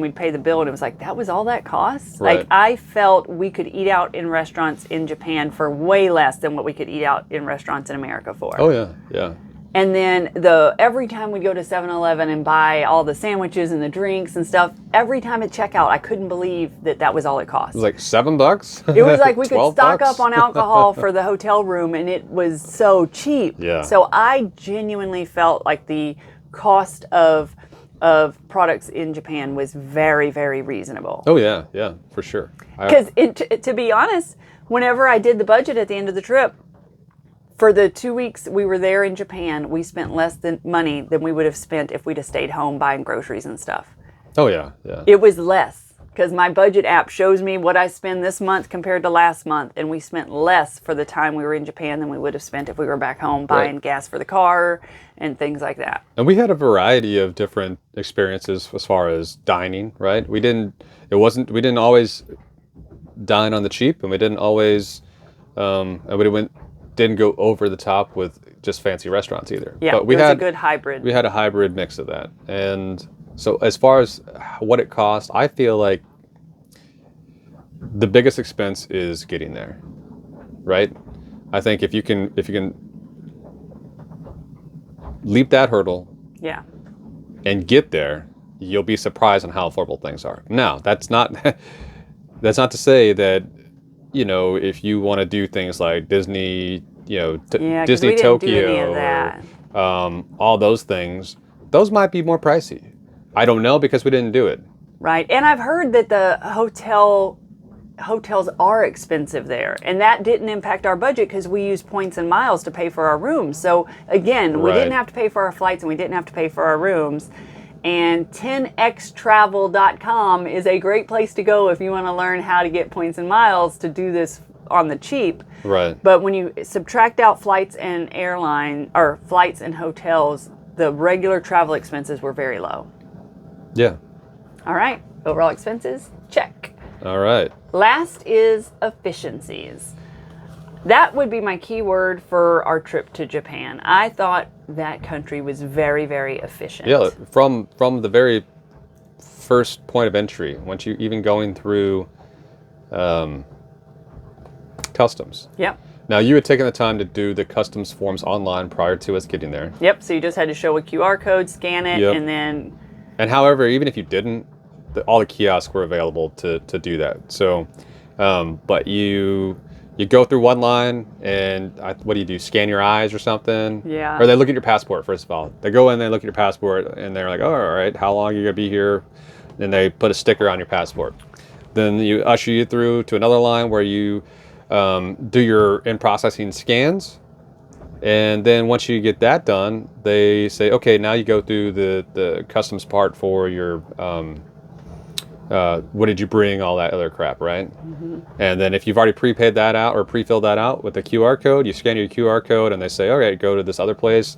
we'd pay the bill and it was like that was all that costs. Right. Like I felt we could eat out in restaurants in Japan for way less than what we could eat out in restaurants in America for. Oh yeah, yeah. And then every time we'd go to 7-Eleven and buy all the sandwiches and the drinks and stuff, every time at checkout, I couldn't believe that was all it cost. It was like $7. It was like we could 12 stock bucks? up on alcohol for the hotel room, and it was so cheap. Yeah. So I genuinely felt like the cost of products in Japan was very, very reasonable. Oh yeah, yeah, for sure. Because to be honest, whenever I did the budget at the end of the trip, for the 2 weeks we were there in Japan, we spent less money than we would have spent if we'd have stayed home buying groceries and stuff. Oh yeah, yeah. It was less because my budget app shows me what I spend this month compared to last month, and we spent less for the time we were in Japan than we would have spent if we were back home buying gas for the car and things like that. And we had a variety of different experiences as far as dining, right? We didn't always dine on the cheap, and we didn't always, didn't go over the top with just fancy restaurants either. Yeah, but we it was had a good hybrid. we had a hybrid mix of that. And so as far as what it cost, I feel like the biggest expense is getting there, right? I think if you can leap that hurdle Yeah. and get there, you'll be surprised on how affordable things are. Now, that's not to say that, you know, if you want to do things like Disney, you know, Yeah, 'cause Disney we didn't do Tokyo, any of that. or all those things, those might be more pricey. I don't know because we didn't do it. Right. And I've heard that the hotels are expensive there, and that didn't impact our budget because we used points and miles to pay for our rooms. So again, we Right. didn't have to pay for our flights and we didn't have to pay for our rooms. And 10xtravel.com is a great place to go if you want to learn how to get points and miles to do this on the cheap. Right. But when you subtract out flights and flights and hotels, the regular travel expenses were very low. Yeah. All right, overall expenses, check. All right. Last is efficiencies. That would be my key word for our trip to Japan. I thought that country was very, very efficient. Yeah. From the very first point of entry, once you even going through customs. Yep. Now, you had taken the time to do the customs forms online prior to us getting there. Yep. So you just had to show a QR code, scan it, Yep. and then. And however, even if you didn't, all the kiosks were available to do that. So, but you go through one line, and what do you do? Scan your eyes or something? Yeah. Or they look at your passport, first of all. They go in, they look at your passport, and they're like, oh, all right, how long are you going to be here? Then they put a sticker on your passport. Then you usher you through to another line where you do your in-processing scans. And then once you get that done, they say, okay, now you go through the customs part for your, what did you bring, all that other crap, right? And then if you've already prepaid that out or pre-filled that out with the QR code, you scan your QR code and they say, okay, go to this other place.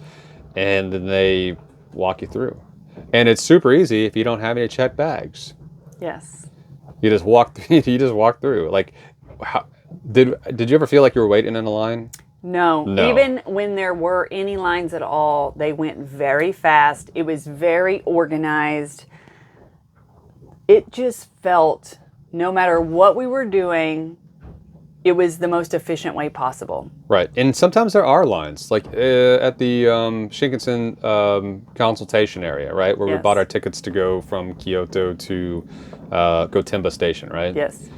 And then they walk you through. And it's super easy if you don't have any checked bags. Yes. You just walk through, you just walk through. Like, did you ever feel like you were waiting in a line? No. No. Even when there were any lines at all, they went very fast. It was very organized. It just felt, no matter what we were doing, it was the most efficient way possible. Right. And sometimes there are lines, like at the Shinkansen consultation area, right? Where we Yes. bought our tickets to go from Kyoto to Gotemba Station, right? Yes.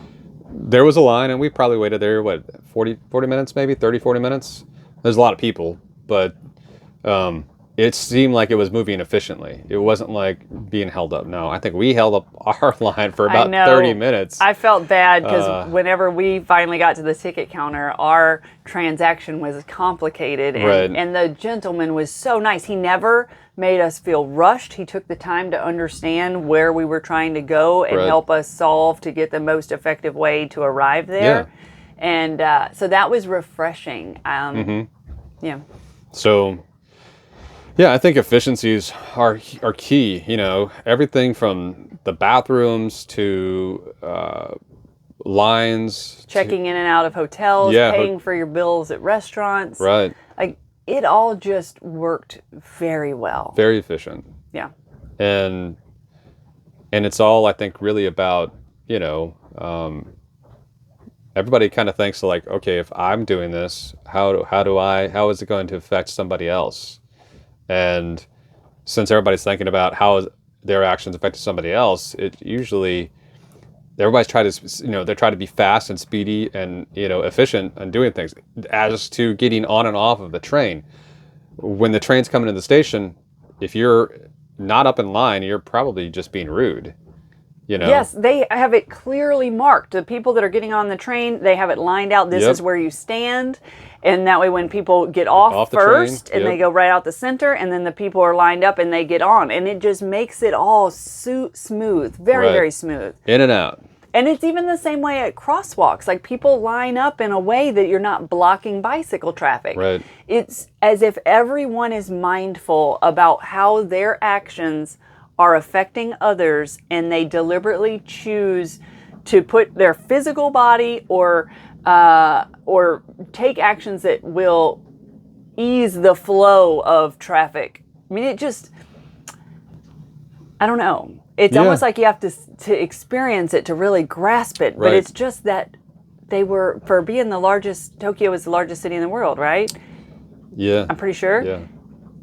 There was a line, and we probably waited there, 40 minutes, maybe 30, 40 minutes. There's a lot of people, but it seemed like it was moving efficiently. It wasn't like being held up. No, I think we held up our line for about 30 minutes. I felt bad because whenever we finally got to the ticket counter, our transaction was complicated. Right. And the gentleman was so nice. He never made us feel rushed. He took the time to understand where we were trying to go and Right. help us solve to get the most effective way to arrive there. And so that was refreshing. Yeah. So, yeah, I think efficiencies are key. You know, everything from the bathrooms to lines, Checking in and out of hotels, Yeah, paying for your bills at restaurants. right? Like, it all just worked very well. Very efficient, Yeah. and it's all, I think, really about, you know, everybody kind of thinks like, okay, if I'm doing this, how is it going to affect somebody else? And since everybody's thinking about how their actions affect somebody else, it usually everybody's trying to, you know, they're trying to be fast and speedy and, you know, efficient and doing things. As to getting on and off of the train, when the train's coming to the station, if you're not up in line, you're probably just being rude. You know? Yes, they have it clearly marked. The people that are getting on the train, they have it lined out. This Yep. is where you stand. And that way when people get off the train, first and yep. they go right out the center, and then the people are lined up and they get on. And it just makes it all smooth. Very, Right. very smooth. In and out. And it's even the same way at crosswalks. Like, people line up in a way that you're not blocking bicycle traffic. Right. It's as if everyone is mindful about how their actions are affecting others, and they deliberately choose to put their physical body or take actions that will ease the flow of traffic. I mean, it just, I don't know. It's Yeah. almost like you have to experience it to really grasp it. But Right. it's just that they were, for being the largest, Tokyo is the largest city in the world, right? Yeah. I'm pretty sure. Yeah.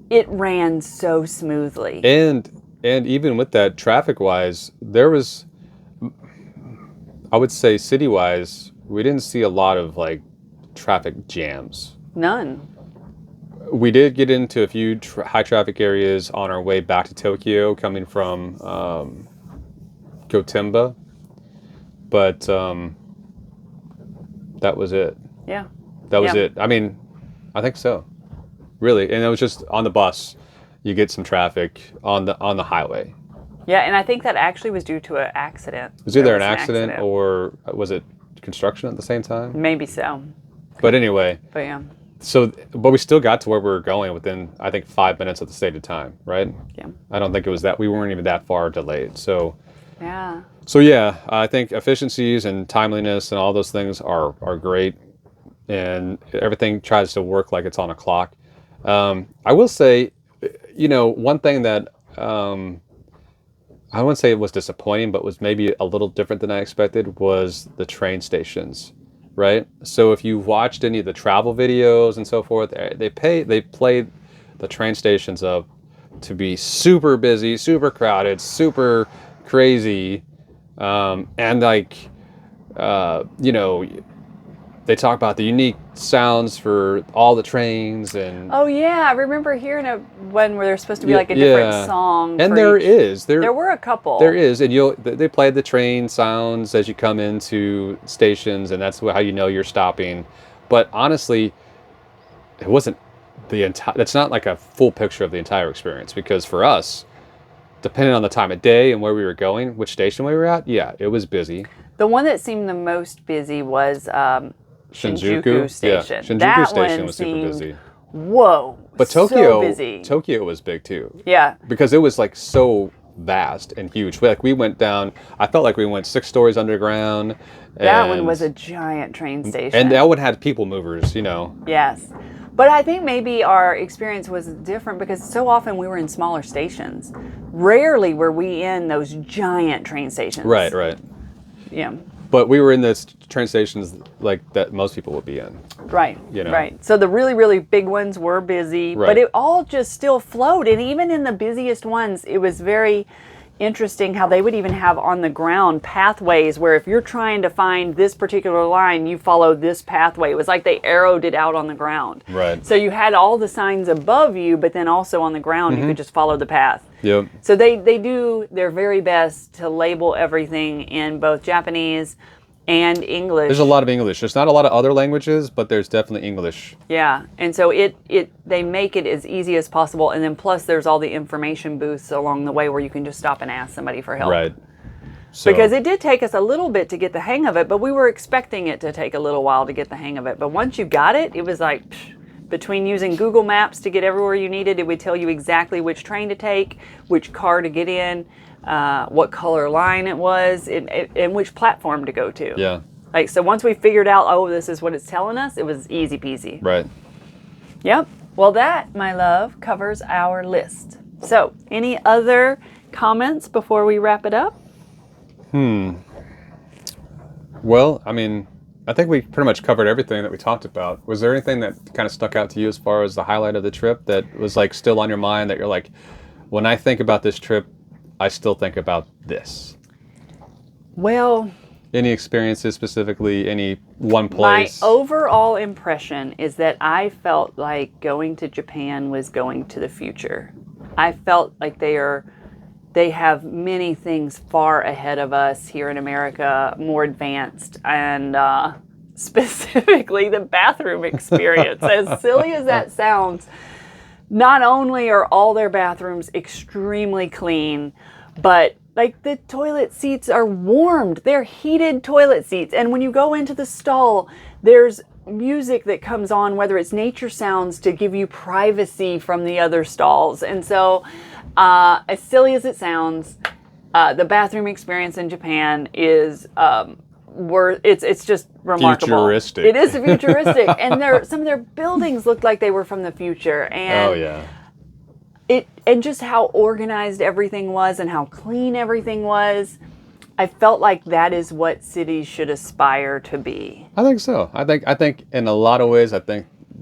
It ran so smoothly. And even with that, traffic-wise, there was, I would say, city-wise, we didn't see a lot of like traffic jams. None. We did get into a few high traffic areas on our way back to Tokyo, coming from Gotemba, but that was it. Yeah. That was Yeah. it. I mean, I think so. Really, and it was just on the bus. You get some traffic on the highway. Yeah, and I think that actually was due to an accident. It was either There an accident or or was it construction at the same time? maybe so. But anyway, But yeah. so but we still got to where we were going within, I think, 5 minutes of the stated time, right? Yeah. I don't think it was that, we weren't even that far delayed. So Yeah. yeah, I think efficiencies and timeliness and all those things are great, and everything tries to work like it's on a clock. I will say, you know, one thing that I wouldn't say it was disappointing, but was maybe a little different than I expected, was the train stations, right? So if you've watched any of the travel videos and so forth, they play the train stations up to be super busy, super crowded, super crazy, and like, you know, they talk about the unique sounds for all the trains and Oh yeah, I remember hearing one where there's supposed to be like a different song. And for there each. is. There were a couple. There is, and they played the train sounds as you come into stations, and that's how you know you're stopping. But honestly, it wasn't the entire. That's not like a full picture of the entire experience, because for us, depending on the time of day and where we were going, which station we were at, yeah, it was busy. The one that seemed the most busy was Shinjuku Station. Yeah, Shinjuku that Station one was super seemed, busy. Whoa! But so busy. Tokyo was big too. Yeah. Because it was like so vast and huge. Like we went down. I felt like we went 6 stories underground. That one was a giant train station. And that one had people movers. Yes. But I think maybe our experience was different because so often we were in smaller stations. Rarely were we in those giant train stations. Right. Yeah. But we were in the train stations like that most people would be in. Right. You know? Right. So the really, really big ones were busy, Right. but it all just still flowed. And even in the busiest ones, it was very interesting how they would even have on the ground pathways where if you're trying to find this particular line, you follow this pathway. It was like they arrowed it out on the ground. Right. So you had all the signs above you, but then also on the ground, you could just follow the path. Yep. So they do their very best to label everything in both Japanese and English. There's a lot of English. There's not a lot of other languages, but there's definitely English. Yeah, and so they make it as easy as possible, and then plus there's all the information booths along the way where you can just stop and ask somebody for help. Right. So, Because it did take us a little bit to get the hang of it, but we were expecting it to take a little while to get the hang of it. But once you got it, it was like, between using Google Maps to get everywhere you needed, it would tell you exactly which train to take, which car to get in, what color line it was, and which platform to go to. Yeah. Like, so once we figured out, oh, this is what it's telling us, it was easy peasy. Right. Yep. Well, that, my love, covers our list. So, any other comments before we wrap it up? Well, I mean, I think we pretty much covered everything that we talked about. Was there anything that kind of stuck out to you as far as the highlight of the trip that was like still on your mind that you're like, when I think about this trip, I still think about this? Well, Any experiences specifically? Any one my place? overall impression is that I felt like going to Japan was going to the future. I felt like they have many things far ahead of us here in America, more advanced, and specifically the bathroom experience. As silly as that sounds, not only are all their bathrooms extremely clean, but like the toilet seats are warmed. They're heated toilet seats. And when you go into the stall, there's music that comes on, whether it's nature sounds to give you privacy from the other stalls. And so, as silly as it sounds, the bathroom experience in Japan is it's just remarkable. Futuristic. It is futuristic, and some of their buildings looked like they were from the future. And Oh yeah. And just how organized everything was and how clean everything was. I felt like that is what cities should aspire to be. I think so. I think in a lot of ways,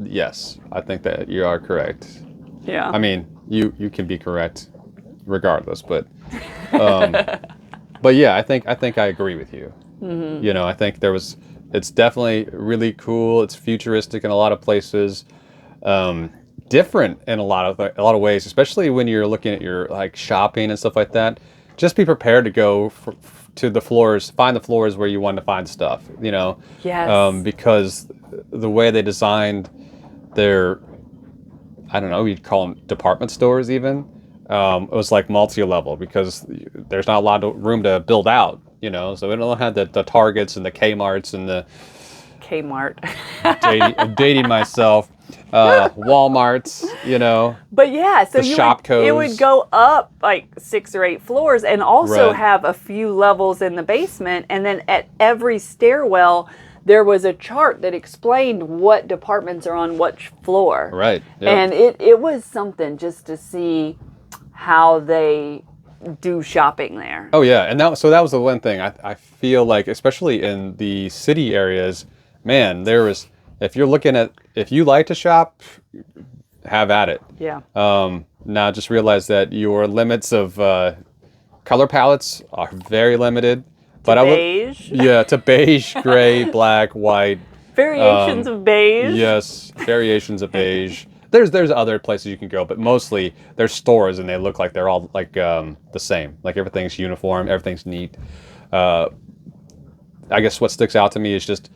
yes, I think that you are correct. Yeah. I mean, you can be correct regardless, but but yeah, I think I agree with you. Mm-hmm. I think it's definitely really cool. It's futuristic in a lot of places. Different in a lot of ways, especially when you're looking at your like shopping and stuff like that. Just be prepared to go to the floors, find the floors where you want to find stuff. Yes. Because the way they designed their, I don't know, you'd call them department stores even. It was like multi-level because there's not a lot of room to build out. So we don't have the Targets and the Kmarts and the Kmart. dating myself. Walmarts, But yeah, so The Shopkos. it would go up like 6 or 8 floors and also Right. have a few levels in the basement. And then at every stairwell, there was a chart that explained what departments are on which floor. Right. Yep. And it was something just to see how they do shopping there. Oh yeah, and that was the one thing I feel like, especially in the city areas, man, if you like to shop, have at it. Yeah. Now just realize that your limits of color palettes are very limited. Beige. Yeah, to beige, gray, black, white, Variations of beige. Yes, variations of beige. There's other places you can go, but mostly there's stores and they look like they're all like the same. Like everything's uniform, everything's neat. I guess what sticks out to me is just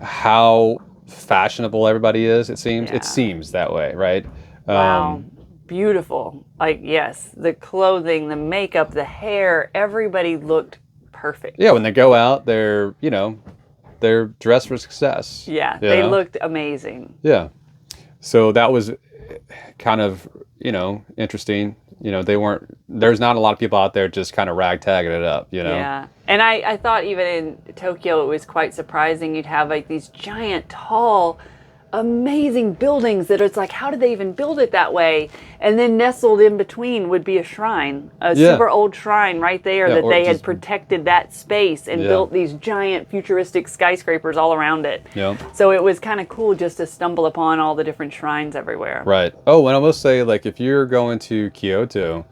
how fashionable everybody is. It seems Yeah. it seems that way, right? Wow. Beautiful. Like, yes, the clothing, the makeup, the hair, everybody looked perfect. Yeah, when they go out, they're dressed for success. Yeah, you they know? looked amazing. Yeah. So that was kind of, interesting. There's not a lot of people out there just kind of ragtagging it up, Yeah. And I thought even in Tokyo, it was quite surprising. You'd have like these giant, tall, amazing buildings that it's like, how did they even build it that way? And then nestled in between would be a shrine, a Yeah. super old shrine right there Yeah, that or they had just- protected that space and Yeah. built these giant futuristic skyscrapers all around it. Yeah. So it was kind of cool just to stumble upon all the different shrines everywhere. Right. Oh, and I will say, like, if you're going to Kyoto,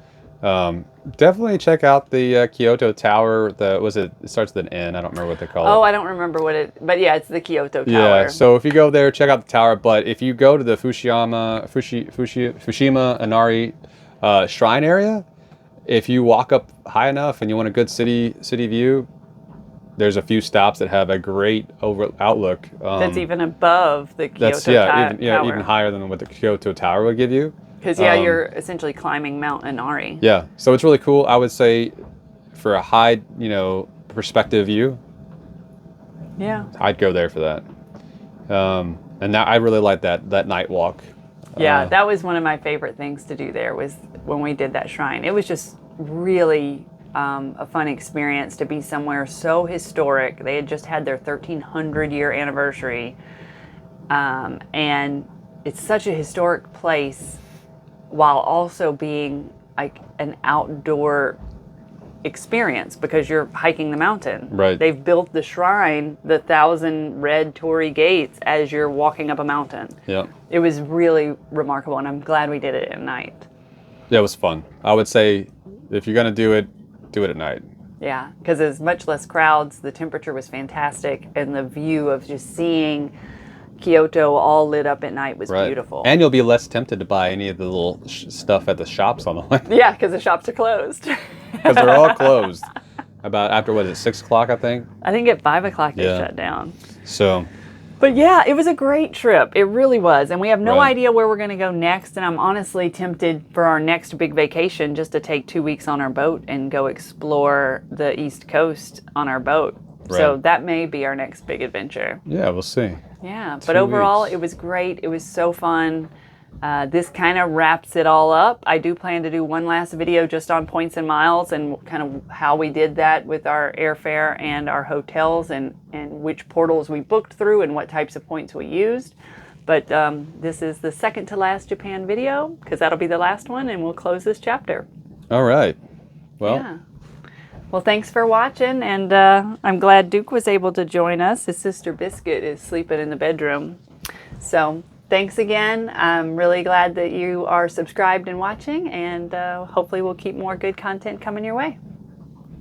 definitely check out the Kyoto Tower. It starts with an N. I don't remember what they call it. Oh, I don't remember but yeah, it's the Kyoto Tower. Yeah, so if you go there, check out the tower. But if you go to the Fushima Inari shrine area, if you walk up high enough and you want a good city view, there's a few stops that have a great outlook. That's even above the Kyoto Tower. Even higher than what the Kyoto Tower would give you. Because you're essentially climbing Mount Inari. Yeah, so it's really cool. I would say for a high, perspective view, Yeah. I'd go there for that. And now I really like that night walk. Yeah, that was one of my favorite things to do there was when we did that shrine. It was just really a fun experience to be somewhere so historic. They had just had their 1300-year anniversary. And it's such a historic place while also being like an outdoor experience because you're hiking the mountain. Right. They've built the shrine, the 1,000 red torii gates, as you're walking up a mountain. Yeah. It was really remarkable, and I'm glad we did it at night. Yeah, it was fun. I would say if you're gonna do it at night. Yeah, because there's much less crowds, the temperature was fantastic, and the view of just seeing Kyoto all lit up at night was beautiful. And you'll be less tempted to buy any of the little stuff at the shops on the way Yeah, because the shops are closed. because they're all closed. About after 6 o'clock, I think. I think at 5 o'clock it Yeah. shut down. So But yeah, it was a great trip. It really was. And we have no Right. idea where we're going to go next. And I'm honestly tempted for our next big vacation just to take 2 weeks on our boat and go explore the East Coast on our boat. So Right. that may be our next big adventure. yeah, we'll see. Yeah, but overall, weeks. it was great. It was so fun. This kind of wraps it all up. I do plan to do one last video just on points and miles and kind of how we did that with our airfare and our hotels and which portals we booked through and what types of points we used. But this is the second to last Japan video because that'll be the last one and we'll close this chapter. All right. Well, Yeah. Well, thanks for watching, and I'm glad Duke was able to join us. His sister Biscuit is sleeping in the bedroom. So thanks again. I'm really glad that you are subscribed and watching, and hopefully we'll keep more good content coming your way.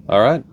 all right.